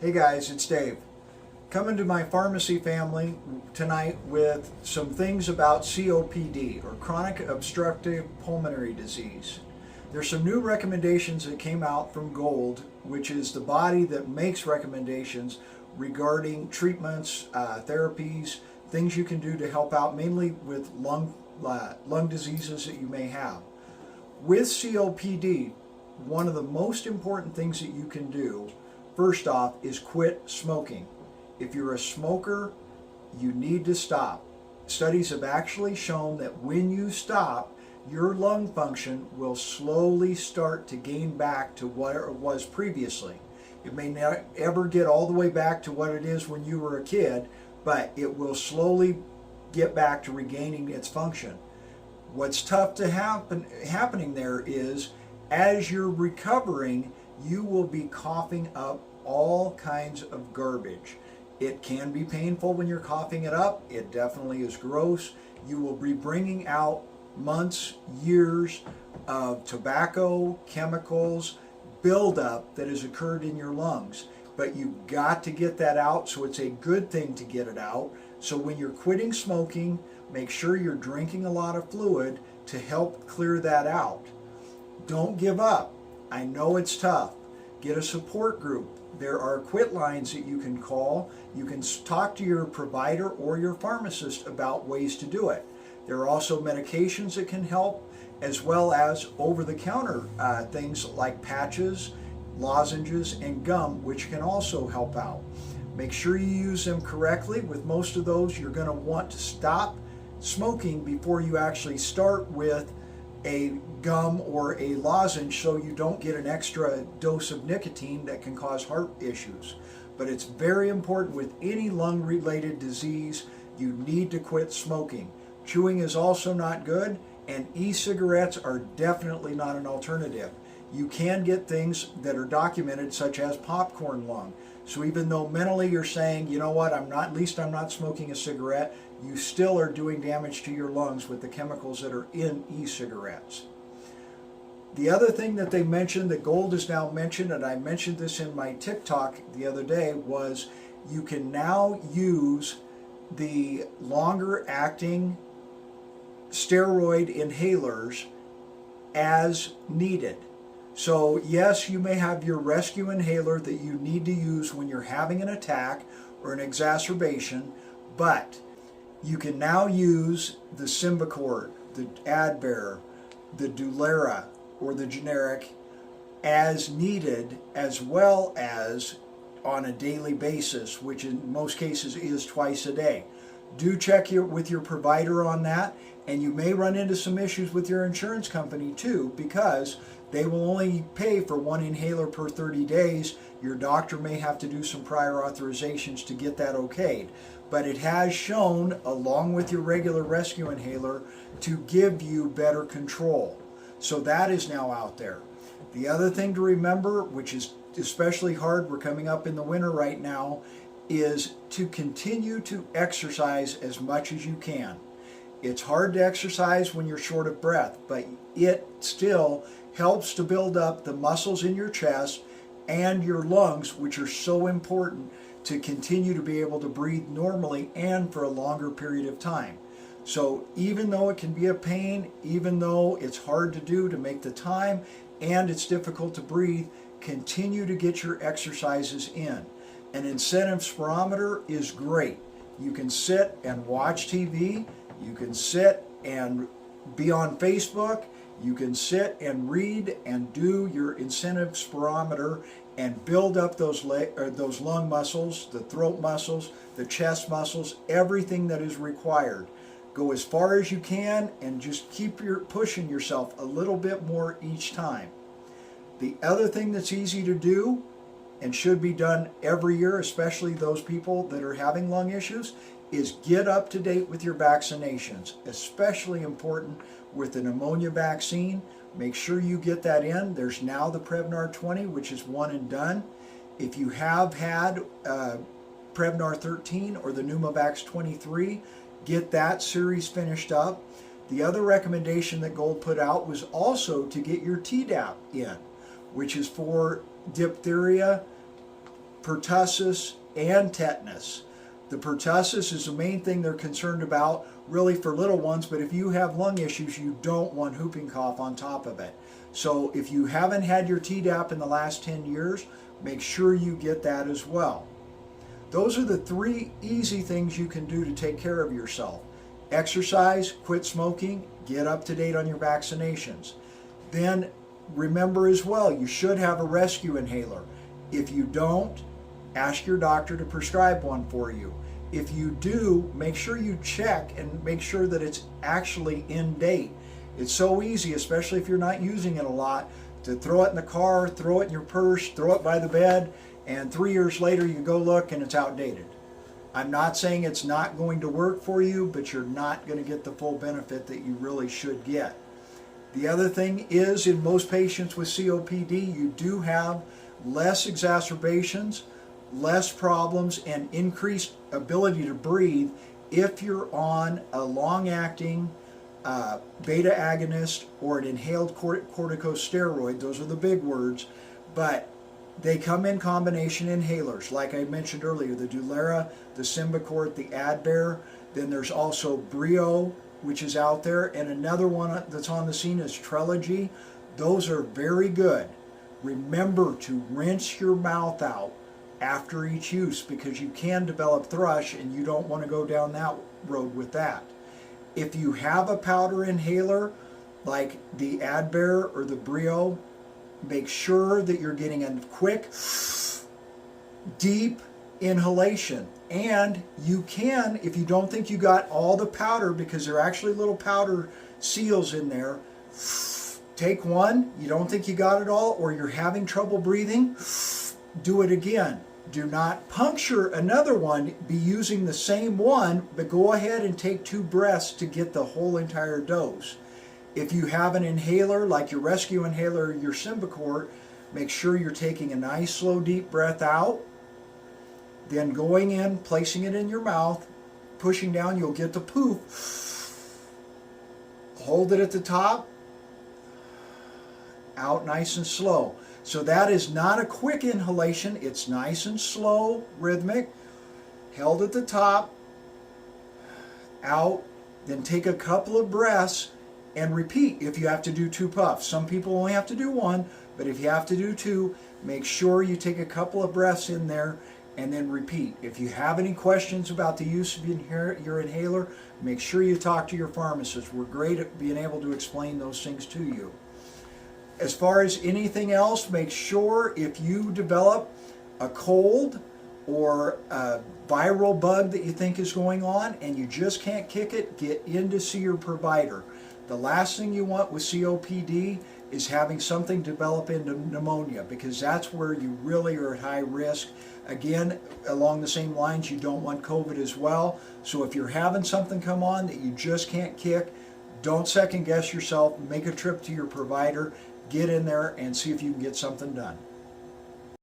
Hey guys, it's Dave. Coming to my pharmacy family tonight with some things about COPD, or chronic obstructive pulmonary disease. There's some new recommendations that came out from GOLD, which is the body that makes recommendations regarding treatments, therapies, things you can do to help out mainly with lung diseases that you may have. With COPD, one of the most important things that you can do, first off, is quit smoking. If you're a smoker, you need to stop. Studies have actually shown that when you stop, your lung function will slowly start to gain back to what it was previously. It may not ever get all the way back to what it is when you were a kid, but it will slowly get back to regaining its function. What's tough to happening there is, as you're recovering, you will be coughing up all kinds of garbage. It can be painful when you're coughing it up. It definitely is gross. You will be bringing out months, years of tobacco, chemicals, buildup that has occurred in your lungs. But you've got to get that out, so it's a good thing to get it out. So when you're quitting smoking, make sure you're drinking a lot of fluid to help clear that out. Don't give up. I know it's tough. Get a support group. There are quit lines that you can call. You can talk to your provider or your pharmacist about ways to do it. There are also medications that can help, as well as over-the-counter things like patches, lozenges, and gum, which can also help out. Make sure you use them correctly. With most of those, you're going to want to stop smoking before you actually start with a gum or a lozenge, so you don't get an extra dose of nicotine that can cause heart issues. But it's very important with any lung-related disease, you need to quit smoking. Chewing is also not good, and e-cigarettes are definitely not an alternative. You can get things that are documented, such as popcorn lung. So even though mentally you're saying, you know what, at least I'm not smoking a cigarette, you still are doing damage to your lungs with the chemicals that are in e-cigarettes. The other thing that they mentioned, that GOLD has now mentioned, and I mentioned this in my TikTok the other day, was you can now use the longer acting steroid inhalers as needed. So yes, you may have your rescue inhaler that you need to use when you're having an attack or an exacerbation, but you can now use the Symbicort, the Advair, the Dulera, or the generic as needed, as well as on a daily basis, which in most cases is twice a day. Do check with your provider on that, and you may run into some issues with your insurance company too, because they will only pay for one inhaler per 30 days. Your doctor may have to do some prior authorizations to get that okayed. But it has shown, along with your regular rescue inhaler, to give you better control. So that is now out there. The other thing to remember, which is especially hard, we're coming up in the winter right now, is to continue to exercise as much as you can. It's hard to exercise when you're short of breath, but it still helps to build up the muscles in your chest and your lungs, which are so important to continue to be able to breathe normally and for a longer period of time. So even though it can be a pain, even though it's hard to do to make the time, and it's difficult to breathe, continue to get your exercises in. An incentive spirometer is great. You can sit and watch TV, you can sit and be on Facebook, you can sit and read and do your incentive spirometer and build up those lung muscles, the throat muscles, the chest muscles, everything that is required. Go as far as you can and just keep pushing yourself a little bit more each time. The other thing that's easy to do and should be done every year, especially those people that are having lung issues, is get up to date with your vaccinations, especially important with the pneumonia vaccine. Make sure you get that in. There's now the Prevnar 20, which is one and done. If you have had Prevnar 13 or the Pneumovax 23, get that series finished up. The other recommendation that GOLD put out was also to get your Tdap in, which is for diphtheria, pertussis, and tetanus. The pertussis is the main thing they're concerned about, really for little ones, but if you have lung issues, you don't want whooping cough on top of it. So if you haven't had your Tdap in the last 10 years, make sure you get that as well. Those are the 3 easy things you can do to take care of yourself. Exercise, quit smoking, get up to date on your vaccinations. Then remember as well, you should have a rescue inhaler. If you don't, ask your doctor to prescribe one for you. If you do, make sure you check and make sure that it's actually in date. It's so easy, especially if you're not using it a lot, to throw it in the car, throw it in your purse, throw it by the bed, and 3 years later you go look and it's outdated. I'm not saying it's not going to work for you, but you're not going to get the full benefit that you really should get. The other thing is, in most patients with COPD, you do have less exacerbations, less problems, and increased ability to breathe if you're on a long-acting beta agonist or an inhaled corticosteroid. Those are the big words, but they come in combination inhalers. Like I mentioned earlier, the Dulera, the Symbicort, the Advair. Then there's also Breo, which is out there, and another one that's on the scene is Trelegy. Those are very good. Remember to rinse your mouth out after each use, because you can develop thrush and you don't want to go down that road with that. If you have a powder inhaler like the Advair or the Breo, make sure that you're getting a quick, deep inhalation. And you can, if you don't think you got all the powder, because there are actually little powder seals in there, take one, you don't think you got it all, or you're having trouble breathing, do it again. Do not puncture another one, be using the same one, but go ahead and take 2 breaths to get the whole entire dose. If you have an inhaler, like your rescue inhaler or your Symbicort, make sure you're taking a nice slow deep breath out, then going in, placing it in your mouth, pushing down, you'll get the poof. Hold it at the top, out nice and slow. So that is not a quick inhalation, it's nice and slow, rhythmic, held at the top, out, then take a couple of breaths and repeat if you have to do 2 puffs. Some people only have to do 1, but if you have to do 2, make sure you take a couple of breaths in there and then repeat. If you have any questions about the use of your inhaler, make sure you talk to your pharmacist. We're great at being able to explain those things to you. As far as anything else, make sure if you develop a cold or a viral bug that you think is going on and you just can't kick it, get in to see your provider. The last thing you want with COPD is having something develop into pneumonia, because that's where you really are at high risk. Again, along the same lines, you don't want COVID as well. So if you're having something come on that you just can't kick, don't second guess yourself. Make a trip to your provider. Get in there and see if you can get something done.